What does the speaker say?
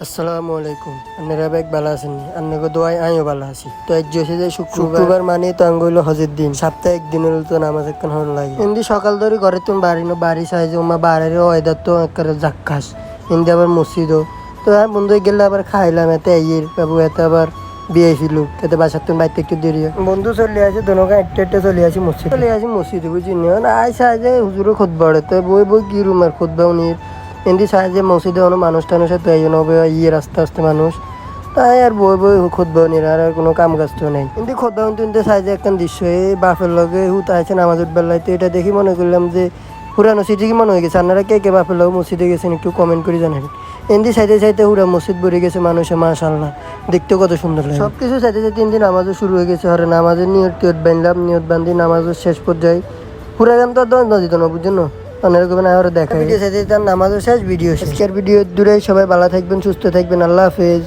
আসসালামু আলাইকুম। আপনারা বেগ ভালো আছেন? আপনাকে দোয়াই আমিও ভালো আছি। তো আজ যে শুক্রবার মানে তো আঙ্গ হইলো হজের দিন, সপ্তাহে একদিন হইলো তো নামাজ একখান হল লাগে। এমনি সকাল ধরে ঘরে তুমি বাড়ি সাইজে উমা বাড়ির ওয়েদার তো একেবারে জাক্কাস, এমনি আবার মসজিদও তো বন্ধু গেলে আবার খাইলাম এতে আইয়ের বাবু এতে আবার বিয়ে ছিল এতে বাসার তুমি বাইতে একটু দেরি হয়। বন্ধু চলে আসে দোনোকে একটা চলে আসি মসজিদে বুঝি না আই সাইজে হুজুরও খোদ বাড়ে তো বই কি রুমের খোদ বাউনির এমনি সাহায্যে মসজিদে কোনো মানুষ টানুষ তো এই জন্য আস্তে আস্তে মানুষ তাই আর বই খোদ বাউনির আর কোনো কাম কাজ তো নেই। কিন্তু খোদ বাউন তুনতে সাহায্যে একখান দৃশ্য এই বাপের লগে হুত আছে নামাজ বেলায় তো এটা দেখি মনে করলাম যে পুরানো স্মৃতি কি মনে হয়ে গেছে। আপনারা কে বাপের লগে মসজিদে গেছেন একটু কমেন্ট করে জানাবেন। এমনি চাইতে হুরা মসজিদ ভরে গেছে মানুষে, মাশাআল্লাহ দেখতে কত সুন্দর লাগে। সব কিছু চাইতে দিন নামাজও শুরু হয়ে গেছে। হরে নামাজের নিয়ত বানলাম, নিয়ত বান্ধি নামাজের শেষ পর্যায়ে পুরা গান তো দিত না বুঝছেন না এরকম না আরো দেখা ভিডিও সাথে তার নামাজও শেষ ভিডিও শেষ। ভিডিও দূরে সবাই ভালো থাকবেন, সুস্থ থাকবেন, আল্লাহ হাফেজ।